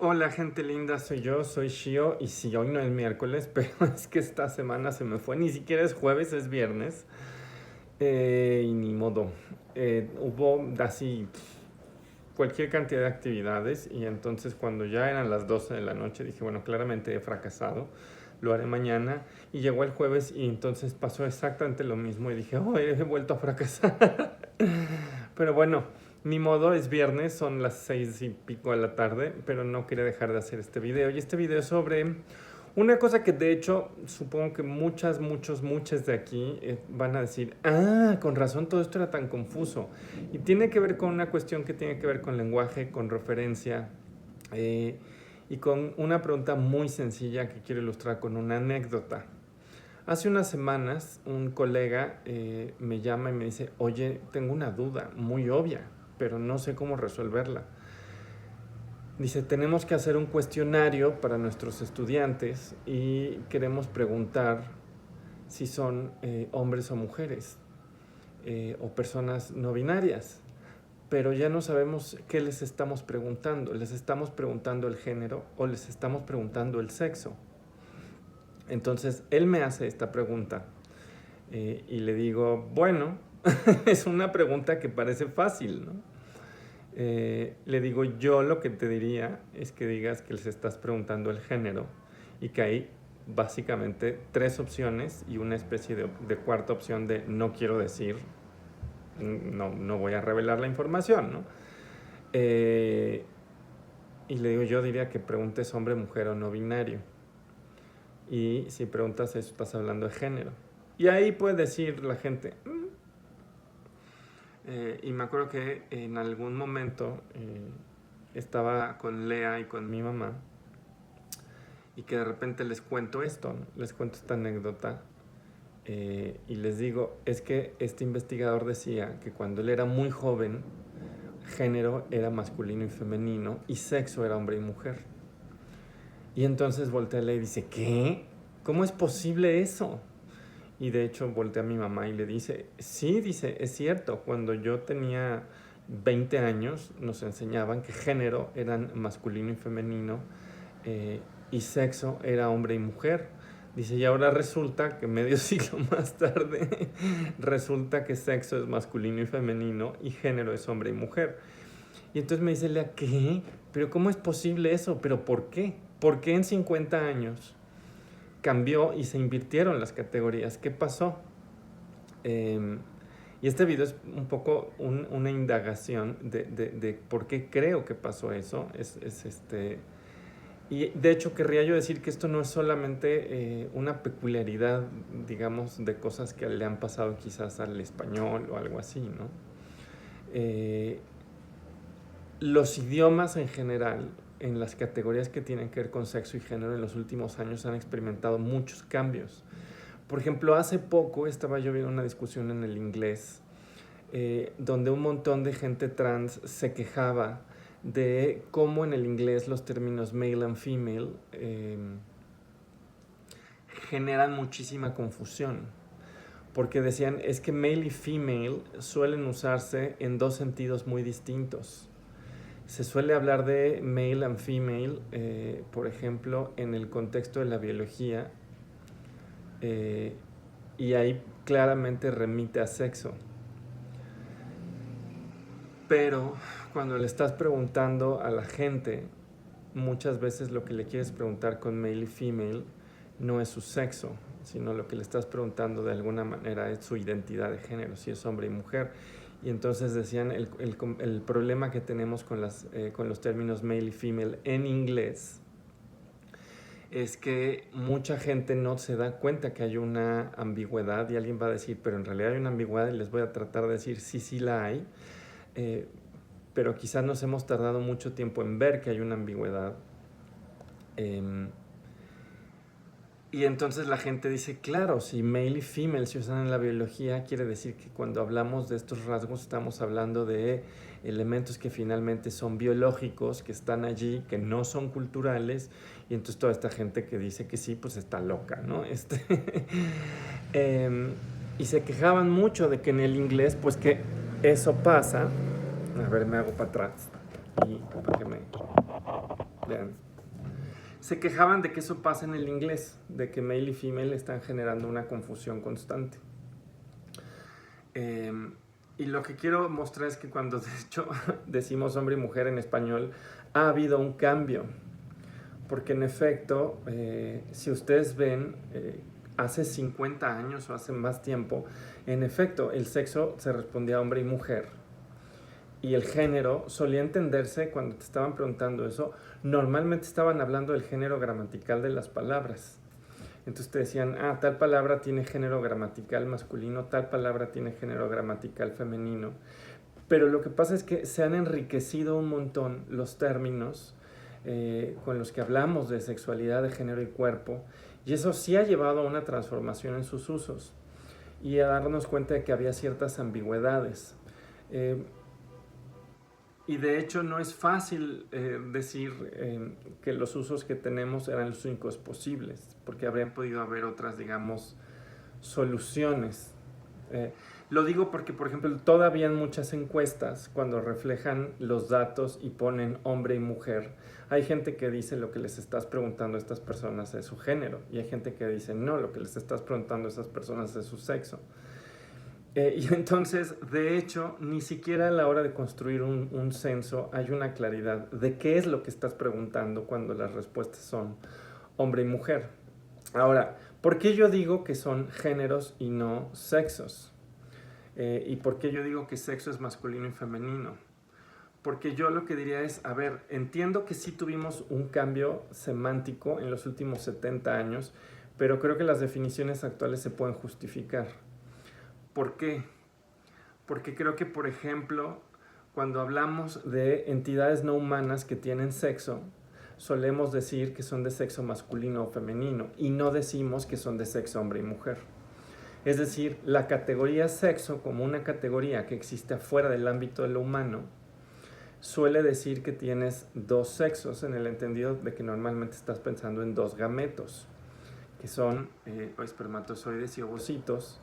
Hola gente linda, soy yo, soy Shio y sí, hoy no es miércoles, pero es que esta semana se me fue, ni siquiera es jueves, es viernes y ni modo. Hubo así cualquier cantidad de actividades y entonces cuando ya eran las 12 de la noche dije, bueno, claramente he fracasado, lo haré mañana y llegó el jueves y entonces pasó exactamente lo mismo y dije, oh, he vuelto a fracasar. Pero bueno, ni modo, es viernes, son las 6:00 de la tarde, pero no quería dejar de hacer este video. Y este video es sobre una cosa que de hecho supongo que muchas de aquí van a decir, ah, con razón todo esto era tan confuso. Y tiene que ver con una cuestión que tiene que ver con lenguaje, con referencia eh, y con una pregunta muy sencilla que quiero ilustrar con una anécdota. Hace unas semanas un colega me llama y me dice, oye, tengo una duda muy obvia, pero no sé cómo resolverla. Dice, tenemos que hacer un cuestionario para nuestros estudiantes y queremos preguntar si son hombres o mujeres o personas no binarias, pero ya no sabemos qué les estamos preguntando. ¿Les estamos preguntando el género o les estamos preguntando el sexo? Entonces, él me hace esta pregunta y le digo, bueno, es una pregunta que parece fácil, ¿no? Le digo, yo lo que te diría es que digas que les estás preguntando el género y que hay básicamente tres opciones y una especie de cuarta opción de no quiero decir, no voy a revelar la información, ¿no? Y le digo, yo diría que preguntes hombre, mujer o no binario. Y si preguntas eso, estás hablando de género. Y ahí puede decir la gente. Y me acuerdo que en algún momento estaba con Lea y con mi mamá. Y que de repente les cuento esto, ¿no? Les cuento esta anécdota. Y les digo, es que este investigador decía que cuando él era muy joven, género era masculino y femenino y sexo era hombre y mujer. Y entonces voltea a Lea y dice, ¿qué? ¿Cómo es posible eso? Y de hecho voltea a mi mamá y le dice, sí, dice, es cierto, cuando yo tenía 20 años nos enseñaban que género eran masculino y femenino y sexo era hombre y mujer. Dice, y ahora resulta que medio siglo más tarde resulta que sexo es masculino y femenino y género es hombre y mujer. Y entonces me dice, Lea, ¿qué? ¿Pero cómo es posible eso? ¿Pero por qué? ¿Por qué en 50 años cambió y se invirtieron las categorías? ¿Qué pasó? Y este video es un poco una indagación de por qué creo que pasó eso. Y de hecho querría yo decir que esto no es solamente una peculiaridad, digamos, de cosas que le han pasado quizás al español o algo así, ¿no? Los idiomas en general, en las categorías que tienen que ver con sexo y género, en los últimos años han experimentado muchos cambios. Por ejemplo, hace poco estaba yo viendo una discusión en el inglés donde un montón de gente trans se quejaba de cómo en el inglés los términos male and female generan muchísima confusión. Porque decían, es que male y female suelen usarse en dos sentidos muy distintos. Se suele hablar de male and female, por ejemplo, en el contexto de la biología, y ahí claramente remite a sexo. Pero cuando le estás preguntando a la gente, muchas veces lo que le quieres preguntar con male y female no es su sexo, sino lo que le estás preguntando de alguna manera es su identidad de género, si es hombre y mujer. Y entonces decían, el problema que tenemos con los términos male y female en inglés es que mucha gente no se da cuenta que hay una ambigüedad y alguien va a decir, pero en realidad hay una ambigüedad, y les voy a tratar de decir, sí la hay, pero quizás nos hemos tardado mucho tiempo en ver que hay una ambigüedad. Y entonces la gente dice, claro, si male y female se usan en la biología, quiere decir que cuando hablamos de estos rasgos estamos hablando de elementos que finalmente son biológicos, que están allí, que no son culturales, y entonces toda esta gente que dice que sí, pues está loca, ¿no? Y se quejaban mucho de que en el inglés, pues que eso pasa. A ver, me hago para atrás y para que me Vean. Se quejaban de que eso pasa en el inglés, de que male y female están generando una confusión constante. Y lo que quiero mostrar es que cuando de hecho decimos hombre y mujer en español, ha habido un cambio. Porque en efecto, si ustedes ven, hace 50 años o hace más tiempo, en efecto, el sexo se respondía a hombre y mujer. Y el género solía entenderse cuando te estaban preguntando eso, normalmente estaban hablando del género gramatical de las palabras. Entonces te decían, tal palabra tiene género gramatical masculino, tal palabra tiene género gramatical femenino. Pero lo que pasa es que se han enriquecido un montón los términos con los que hablamos de sexualidad, de género y cuerpo, y eso sí ha llevado a una transformación en sus usos y a darnos cuenta de que había ciertas ambigüedades. Y de hecho no es fácil decir que los usos que tenemos eran los únicos posibles, porque habrían podido haber otras, digamos, soluciones. Lo digo porque, por ejemplo, todavía en muchas encuestas, cuando reflejan los datos y ponen hombre y mujer, hay gente que dice lo que les estás preguntando a estas personas es su género, y hay gente que dice no, lo que les estás preguntando a estas personas es su sexo. Y entonces, de hecho, ni siquiera a la hora de construir un censo hay una claridad de qué es lo que estás preguntando cuando las respuestas son hombre y mujer. Ahora, ¿por qué yo digo que son géneros y no sexos? ¿Y por qué yo digo que sexo es masculino y femenino? Porque yo lo que diría es, a ver, entiendo que sí tuvimos un cambio semántico en los últimos 70 años, pero creo que las definiciones actuales se pueden justificar. ¿Por qué? Porque creo que, por ejemplo, cuando hablamos de entidades no humanas que tienen sexo, solemos decir que son de sexo masculino o femenino y no decimos que son de sexo hombre y mujer. Es decir, la categoría sexo como una categoría que existe afuera del ámbito de lo humano suele decir que tienes dos sexos en el entendido de que normalmente estás pensando en dos gametos, que son espermatozoides y ovocitos,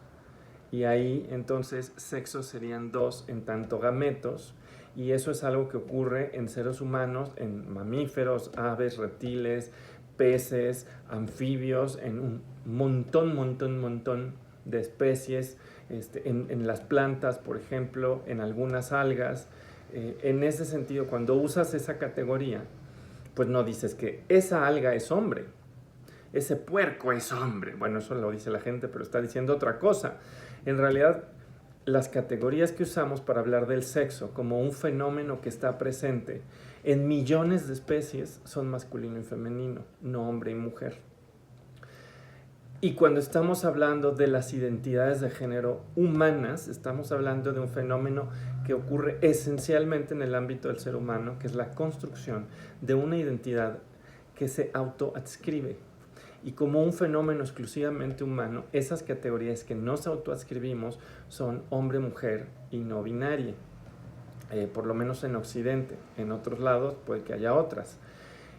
y ahí entonces sexos serían dos en tanto gametos, y eso es algo que ocurre en seres humanos, en mamíferos, aves, reptiles, peces, anfibios, en un montón de especies, en las plantas, por ejemplo, en algunas algas. En ese sentido, cuando usas esa categoría, pues no dices que esa alga es hombre, ese puerco es hombre. Bueno, eso lo dice la gente, pero está diciendo otra cosa. En realidad, las categorías que usamos para hablar del sexo como un fenómeno que está presente en millones de especies son masculino y femenino, no hombre y mujer. Y cuando estamos hablando de las identidades de género humanas, estamos hablando de un fenómeno que ocurre esencialmente en el ámbito del ser humano, que es la construcción de una identidad que se autoadscribe. Y como un fenómeno exclusivamente humano, esas categorías que nos autoadscribimos son hombre, mujer y no binaria, por lo menos en Occidente. En otros lados puede que haya otras.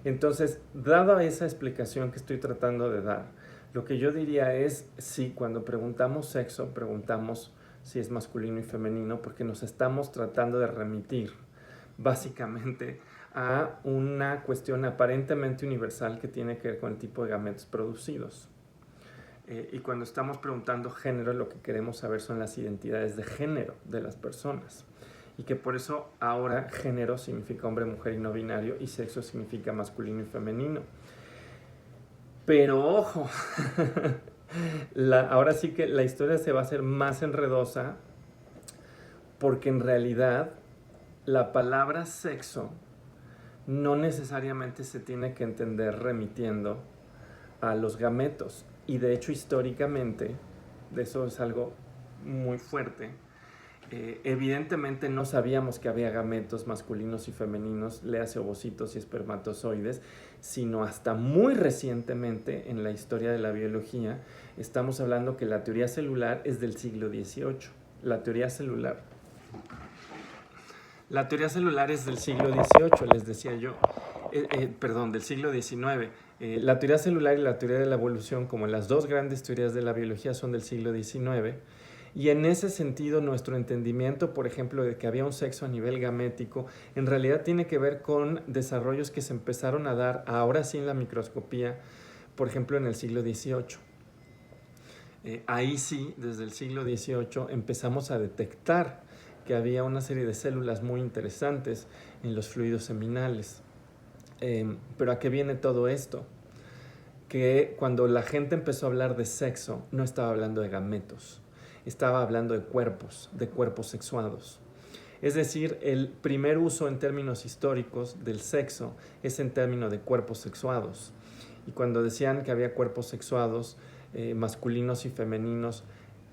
Entonces, dada esa explicación que estoy tratando de dar, lo que yo diría es, sí, cuando preguntamos sexo, preguntamos si es masculino y femenino, porque nos estamos tratando de remitir, básicamente, a una cuestión aparentemente universal que tiene que ver con el tipo de gametos producidos. Y cuando estamos preguntando género, lo que queremos saber son las identidades de género de las personas. Y que por eso ahora género significa hombre, mujer y no binario, y sexo significa masculino y femenino. Pero ojo, ahora sí que la historia se va a hacer más enredosa, porque en realidad la palabra sexo no necesariamente se tiene que entender remitiendo a los gametos. Y de hecho, históricamente, de eso es algo muy fuerte. Evidentemente no sabíamos que había gametos masculinos y femeninos, léase ovocitos y espermatozoides, sino hasta muy recientemente en la historia de la biología. Estamos hablando que la teoría celular es del siglo XVIII. La teoría celular es del siglo XVIII, les decía yo. Del siglo XIX. La teoría celular y la teoría de la evolución, como las dos grandes teorías de la biología, son del siglo XIX. Y en ese sentido, nuestro entendimiento, por ejemplo, de que había un sexo a nivel gamético, en realidad tiene que ver con desarrollos que se empezaron a dar ahora sí en la microscopía, por ejemplo, en el siglo XVIII. Ahí sí, desde el siglo XVIII, empezamos a detectar que había una serie de células muy interesantes en los fluidos seminales. Pero ¿a qué viene todo esto? Que cuando la gente empezó a hablar de sexo, no estaba hablando de gametos, estaba hablando de cuerpos sexuados. Es decir, el primer uso en términos históricos del sexo es en términos de cuerpos sexuados. Y cuando decían que había cuerpos sexuados, masculinos y femeninos,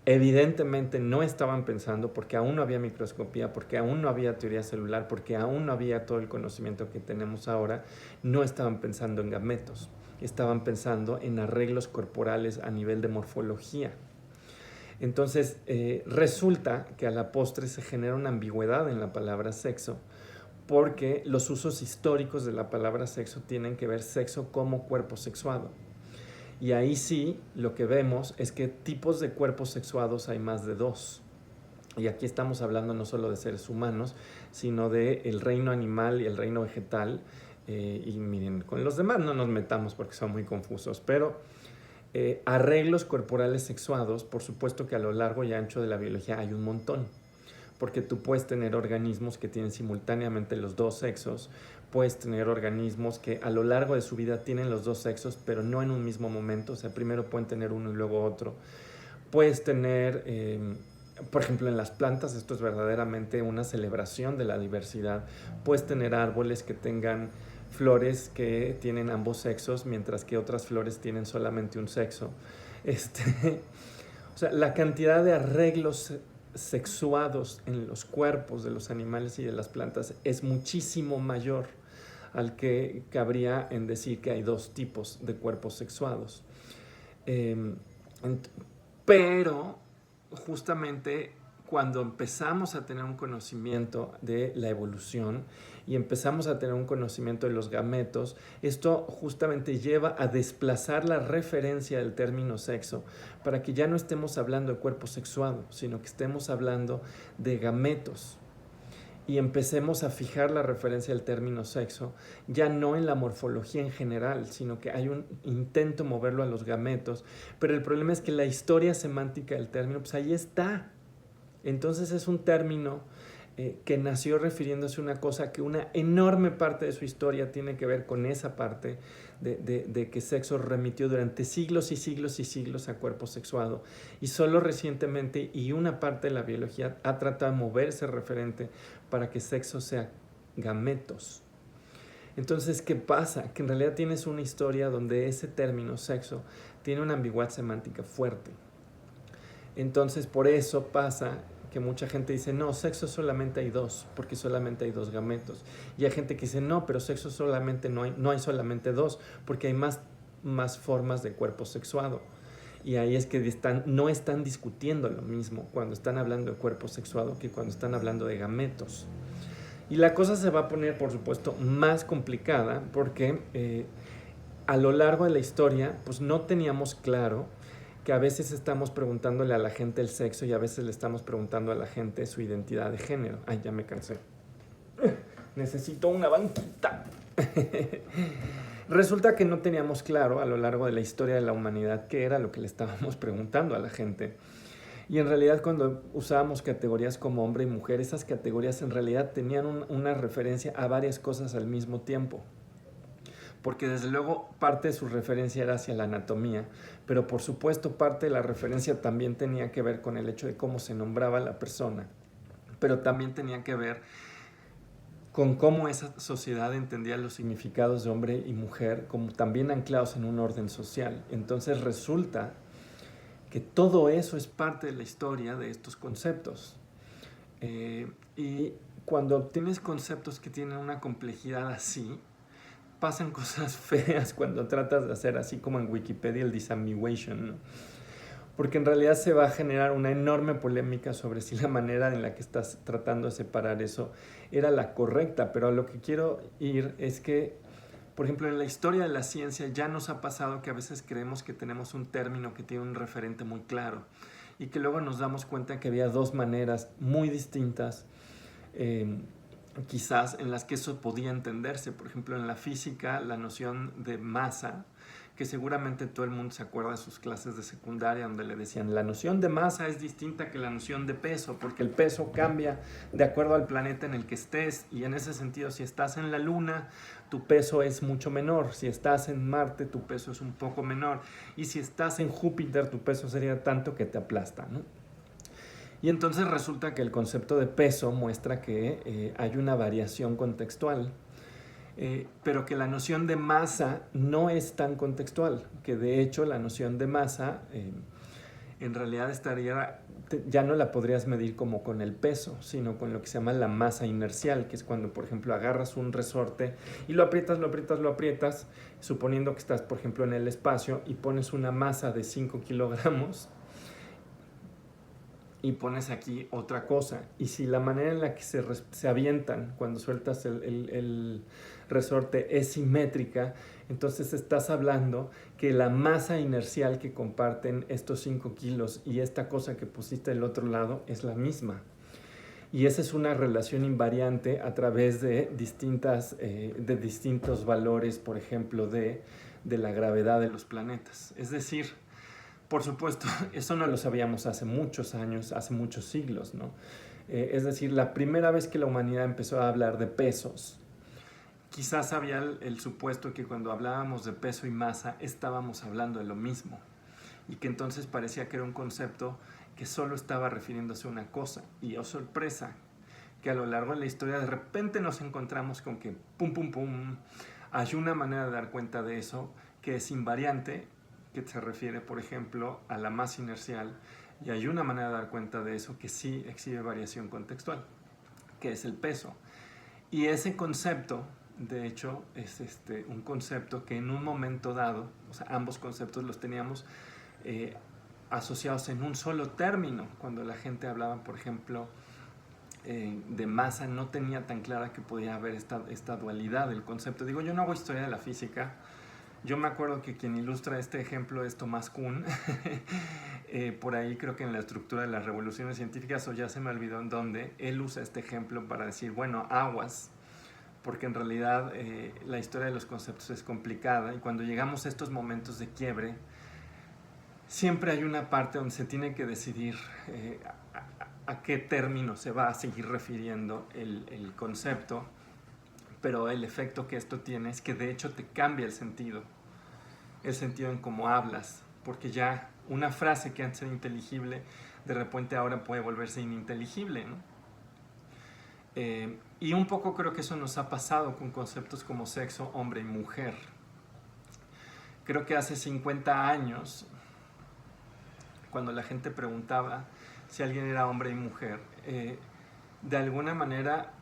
evidentemente no estaban pensando, porque aún no había microscopía, porque aún no había teoría celular, porque aún no había todo el conocimiento que tenemos ahora, no estaban pensando en gametos, estaban pensando en arreglos corporales a nivel de morfología. Entonces, resulta que a la postre se genera una ambigüedad en la palabra sexo, porque los usos históricos de la palabra sexo tienen que ver sexo como cuerpo sexuado. Y ahí sí, lo que vemos es que tipos de cuerpos sexuados hay más de dos. Y aquí estamos hablando no solo de seres humanos, sino del reino animal y el reino vegetal. Y miren, con los demás no nos metamos porque son muy confusos, pero arreglos corporales sexuados, por supuesto que a lo largo y ancho de la biología hay un montón. Porque tú puedes tener organismos que tienen simultáneamente los dos sexos, puedes tener organismos que a lo largo de su vida tienen los dos sexos, pero no en un mismo momento, o sea, primero pueden tener uno y luego otro. Puedes tener, por ejemplo, en las plantas, esto es verdaderamente una celebración de la diversidad. Puedes tener árboles que tengan flores que tienen ambos sexos, mientras que otras flores tienen solamente un sexo. O sea, la cantidad de arreglos sexuados en los cuerpos de los animales y de las plantas es muchísimo mayor al que cabría en decir que hay dos tipos de cuerpos sexuados. Pero justamente cuando empezamos a tener un conocimiento de la evolución y empezamos a tener un conocimiento de los gametos, esto justamente lleva a desplazar la referencia del término sexo para que ya no estemos hablando de cuerpo sexuado, sino que estemos hablando de gametos. Y empecemos a fijar la referencia del término sexo, ya no en la morfología en general, sino que hay un intento moverlo a los gametos, pero el problema es que la historia semántica del término, pues ahí está. Entonces es un término que nació refiriéndose a una cosa que una enorme parte de su historia tiene que ver con esa parte de que sexo remitió durante siglos y siglos y siglos a cuerpo sexuado. Y solo recientemente, y una parte de la biología ha tratado de mover ese referente para que sexo sea gametos. Entonces, ¿qué pasa? Que en realidad tienes una historia donde ese término sexo tiene una ambigüedad semántica fuerte. Entonces, por eso pasa que mucha gente dice, no, sexo solamente hay dos, porque solamente hay dos gametos. Y hay gente que dice, no, pero sexo solamente no hay solamente dos, porque hay más formas de cuerpo sexuado. Y ahí es que no están discutiendo lo mismo cuando están hablando de cuerpo sexuado que cuando están hablando de gametos. Y la cosa se va a poner, por supuesto, más complicada porque a lo largo de la historia, pues no teníamos claro que a veces estamos preguntándole a la gente el sexo y a veces le estamos preguntando a la gente su identidad de género. Ay, ya me cansé. Necesito una banquita. Resulta que no teníamos claro a lo largo de la historia de la humanidad qué era lo que le estábamos preguntando a la gente. Y en realidad cuando usábamos categorías como hombre y mujer, esas categorías en realidad tenían una referencia a varias cosas al mismo tiempo. Porque desde luego parte de su referencia era hacia la anatomía, pero por supuesto parte de la referencia también tenía que ver con el hecho de cómo se nombraba la persona, pero también tenía que ver con cómo esa sociedad entendía los significados de hombre y mujer como también anclados en un orden social. Entonces resulta que todo eso es parte de la historia de estos conceptos. Y cuando tienes conceptos que tienen una complejidad así, pasan cosas feas cuando tratas de hacer así como en Wikipedia el disambiguation, ¿no? Porque en realidad se va a generar una enorme polémica sobre si la manera en la que estás tratando de separar eso era la correcta, pero a lo que quiero ir es que, por ejemplo, en la historia de la ciencia ya nos ha pasado que a veces creemos que tenemos un término que tiene un referente muy claro y que luego nos damos cuenta que había dos maneras muy distintas, quizás, en las que eso podía entenderse. Por ejemplo, en la física, la noción de masa, que seguramente todo el mundo se acuerda de sus clases de secundaria, donde le decían, la noción de masa es distinta que la noción de peso, porque el peso cambia de acuerdo al planeta en el que estés, y en ese sentido, si estás en la Luna, tu peso es mucho menor, si estás en Marte, tu peso es un poco menor, y si estás en Júpiter, tu peso sería tanto que te aplasta, ¿no? Y entonces resulta que el concepto de peso muestra que hay una variación contextual, pero que la noción de masa no es tan contextual, que de hecho la noción de masa en realidad ya no la podrías medir como con el peso, sino con lo que se llama la masa inercial, que es cuando, por ejemplo, agarras un resorte y lo aprietas, lo aprietas, lo aprietas, suponiendo que estás, por ejemplo, en el espacio y pones una masa de 5 kilogramos, y pones aquí otra cosa. Y si la manera en la que se avientan cuando sueltas el resorte es simétrica, entonces estás hablando que la masa inercial que comparten estos 5 kilos y esta cosa que pusiste del otro lado es la misma. Y esa es una relación invariante a través de distintos valores, por ejemplo, de la gravedad de los planetas. Es decir, por supuesto, eso no lo sabíamos hace muchos años, hace muchos siglos, ¿no? Es decir, la primera vez que la humanidad empezó a hablar de pesos, quizás había el supuesto que cuando hablábamos de peso y masa estábamos hablando de lo mismo, y que entonces parecía que era un concepto que solo estaba refiriéndose a una cosa. Y oh sorpresa, que a lo largo de la historia de repente nos encontramos con que pum, pum, pum, hay una manera de dar cuenta de eso que es invariante, que se refiere, por ejemplo, a la masa inercial, y hay una manera de dar cuenta de eso que sí exhibe variación contextual, que es el peso. Y ese concepto, de hecho, es un concepto que en un momento dado, o sea, ambos conceptos los teníamos asociados en un solo término. Cuando la gente hablaba, por ejemplo, de masa, no tenía tan clara que podía haber esta dualidad del concepto. Digo, yo no hago historia de la física. Yo me acuerdo que quien ilustra este ejemplo es Thomas Kuhn. Por ahí creo que en la estructura de las revoluciones científicas, o ya se me olvidó en dónde, él usa este ejemplo para decir, bueno, aguas, porque en realidad la historia de los conceptos es complicada, y cuando llegamos a estos momentos de quiebre, siempre hay una parte donde se tiene que decidir a qué término se va a seguir refiriendo el concepto, pero el efecto que esto tiene es que de hecho te cambia el sentido en cómo hablas, porque ya una frase que antes era inteligible, de repente ahora puede volverse ininteligible, ¿no? Y un poco creo que eso nos ha pasado con conceptos como sexo, hombre y mujer. Creo que hace 50 años, cuando la gente preguntaba si alguien era hombre y mujer, de alguna manera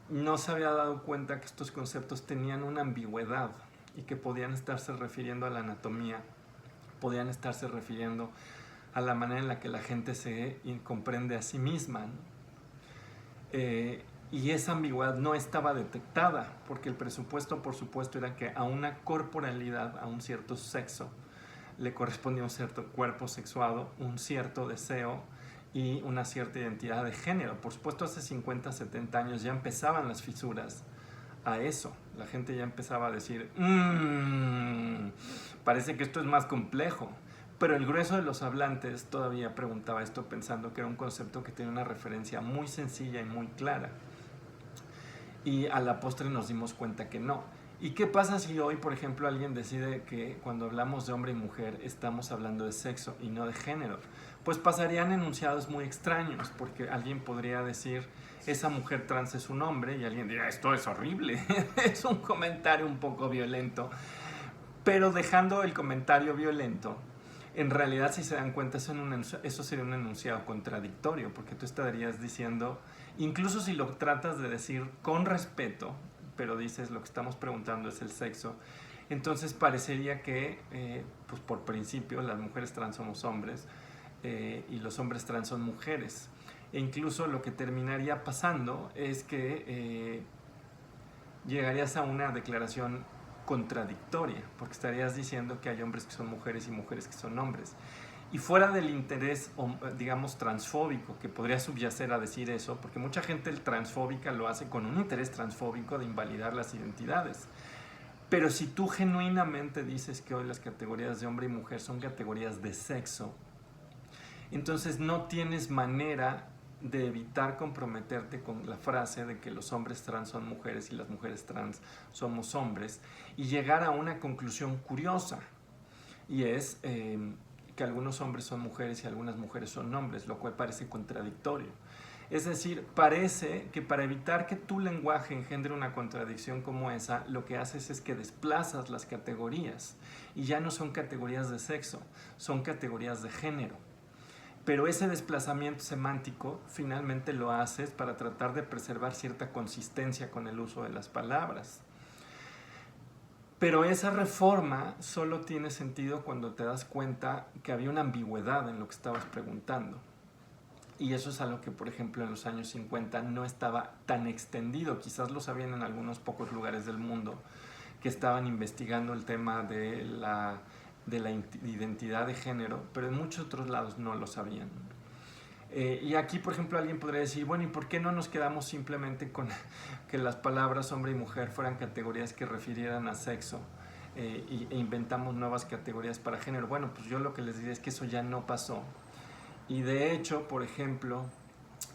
no se había dado cuenta que estos conceptos tenían una ambigüedad y que podían estarse refiriendo a la anatomía, podían estarse refiriendo a la manera en la que la gente se comprende a sí misma, ¿no? Y esa ambigüedad no estaba detectada, porque el presupuesto, por supuesto, era que a una corporalidad, a un cierto sexo, le correspondía un cierto cuerpo sexuado, un cierto deseo y una cierta identidad de género. Por supuesto, hace 50, 70 años ya empezaban las fisuras a eso. La gente ya empezaba a decir, parece que esto es más complejo. Pero el grueso de los hablantes todavía preguntaba esto pensando que era un concepto que tenía una referencia muy sencilla y muy clara. Y a la postre nos dimos cuenta que no. ¿Y qué pasa si hoy, por ejemplo, alguien decide que cuando hablamos de hombre y mujer estamos hablando de sexo y no de género? Pues pasarían enunciados muy extraños, porque alguien podría decir, esa mujer trans es un hombre, y alguien dirá, esto es horrible. Es un comentario un poco violento. Pero dejando el comentario violento, en realidad, si se dan cuenta, eso sería un enunciado contradictorio, porque tú estarías diciendo, incluso si lo tratas de decir con respeto, pero dices lo que estamos preguntando es el sexo, entonces parecería que, pues por principio, las mujeres trans somos hombres y los hombres trans son mujeres. E incluso lo que terminaría pasando es que llegarías a una declaración contradictoria, porque estarías diciendo que hay hombres que son mujeres y mujeres que son hombres. Y fuera del interés, digamos, transfóbico, que podría subyacer a decir eso, porque mucha gente transfóbica lo hace con un interés transfóbico de invalidar las identidades. Pero si tú genuinamente dices que hoy las categorías de hombre y mujer son categorías de sexo, entonces no tienes manera de evitar comprometerte con la frase de que los hombres trans son mujeres y las mujeres trans somos hombres, y llegar a una conclusión curiosa, y es que algunos hombres son mujeres y algunas mujeres son hombres, lo cual parece contradictorio. Es decir, parece que para evitar que tu lenguaje engendre una contradicción como esa, lo que haces es que desplazas las categorías y ya no son categorías de sexo, son categorías de género. Pero ese desplazamiento semántico finalmente lo haces para tratar de preservar cierta consistencia con el uso de las palabras. Pero esa reforma solo tiene sentido cuando te das cuenta que había una ambigüedad en lo que estabas preguntando. Y eso es algo que, por ejemplo, en los años 50 no estaba tan extendido. Quizás lo sabían en algunos pocos lugares del mundo que estaban investigando el tema de la identidad de género, pero en muchos otros lados no lo sabían. Y aquí, por ejemplo, alguien podría decir, bueno, ¿y por qué no nos quedamos simplemente con que las palabras hombre y mujer fueran categorías que refirieran a sexo e inventamos nuevas categorías para género? Bueno, pues yo lo que les diría es que eso ya no pasó. Y de hecho, por ejemplo,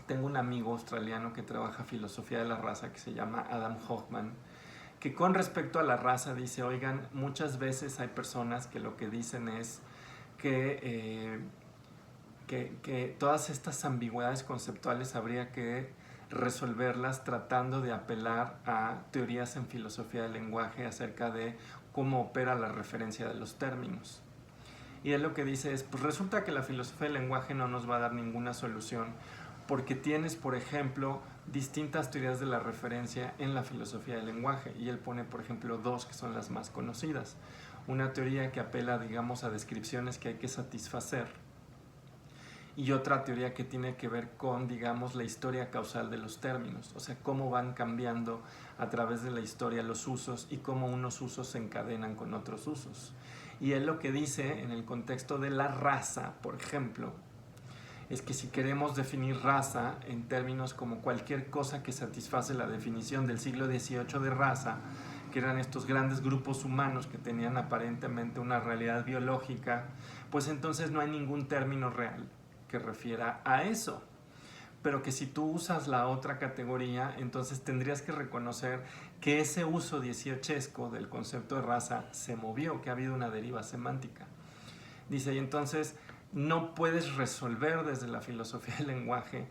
tengo un amigo australiano que trabaja filosofía de la raza que se llama Adam Hochman, que con respecto a la raza dice, oigan, muchas veces hay personas que lo que dicen es que todas estas ambigüedades conceptuales habría que resolverlas tratando de apelar a teorías en filosofía del lenguaje acerca de cómo opera la referencia de los términos. Y él lo que dice es, pues resulta que la filosofía del lenguaje no nos va a dar ninguna solución porque tienes, por ejemplo, distintas teorías de la referencia en la filosofía del lenguaje. Y él pone, por ejemplo, dos que son las más conocidas. Una teoría que apela, digamos, a descripciones que hay que satisfacer. Y otra teoría que tiene que ver con, digamos, la historia causal de los términos. O sea, cómo van cambiando a través de la historia los usos y cómo unos usos se encadenan con otros usos. Y él lo que dice en el contexto de la raza, por ejemplo, es que si queremos definir raza en términos como cualquier cosa que satisface la definición del siglo XVIII de raza, que eran estos grandes grupos humanos que tenían aparentemente una realidad biológica, pues entonces no hay ningún término real que refiera a eso. Pero que si tú usas la otra categoría, entonces tendrías que reconocer que ese uso dieciochesco del concepto de raza se movió, que ha habido una deriva semántica. Dice, y entonces no puedes resolver desde la filosofía del lenguaje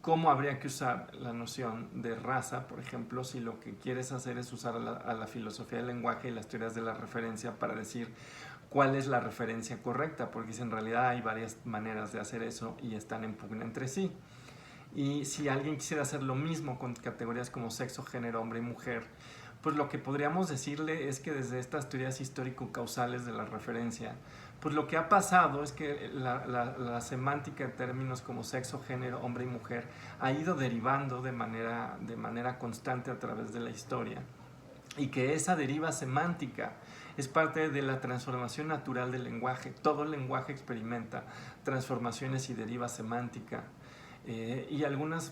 cómo habría que usar la noción de raza, por ejemplo, si lo que quieres hacer es usar a la filosofía del lenguaje y las teorías de la referencia para decir cuál es la referencia correcta, porque en realidad hay varias maneras de hacer eso y están en pugna entre sí. Y si alguien quisiera hacer lo mismo con categorías como sexo, género, hombre y mujer, pues lo que podríamos decirle es que desde estas teorías histórico-causales de la referencia, pues lo que ha pasado es que la semántica de términos como sexo, género, hombre y mujer ha ido derivando de manera constante a través de la historia. Y que esa deriva semántica es parte de la transformación natural del lenguaje. Todo el lenguaje experimenta transformaciones y deriva semántica. Y algunas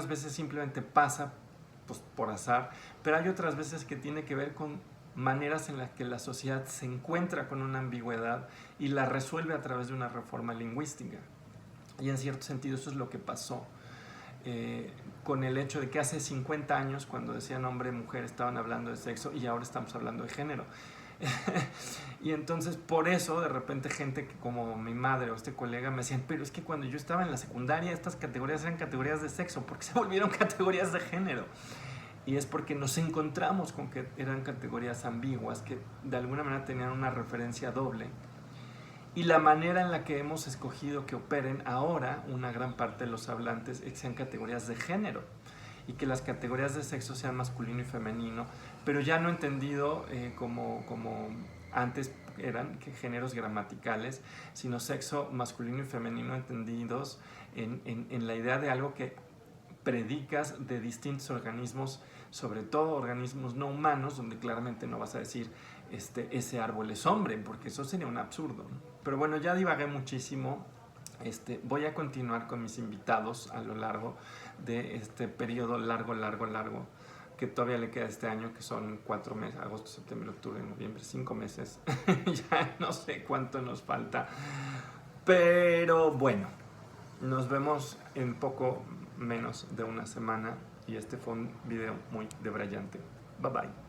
veces simplemente pasa pues, por azar, pero hay otras veces que tiene que ver con maneras en las que la sociedad se encuentra con una ambigüedad y la resuelve a través de una reforma lingüística. Y en cierto sentido eso es lo que pasó con el hecho de que hace 50 años, cuando decían hombre y mujer, estaban hablando de sexo y ahora estamos hablando de género. Y entonces por eso de repente gente que como mi madre o este colega me decían, pero es que cuando yo estaba en la secundaria estas categorías eran categorías de sexo, ¿por qué se volvieron categorías de género? Y es porque nos encontramos con que eran categorías ambiguas que de alguna manera tenían una referencia doble. Y la manera en la que hemos escogido que operen ahora una gran parte de los hablantes es que sean categorías de género y que las categorías de sexo sean masculino y femenino, pero ya no entendido como antes eran que géneros gramaticales, sino sexo masculino y femenino entendidos en la idea de algo que predicas de distintos organismos sobre todo organismos no humanos, donde claramente no vas a decir ese árbol es hombre, porque eso sería un absurdo, ¿no? Pero bueno, ya divagué muchísimo. Voy a continuar con mis invitados a lo largo de este periodo largo, que todavía le queda este año, que son 4 meses, agosto, septiembre, octubre, noviembre, 5 meses. Ya no sé cuánto nos falta. Pero bueno, nos vemos en poco menos de una semana y este fue un video muy debrayante. Bye bye.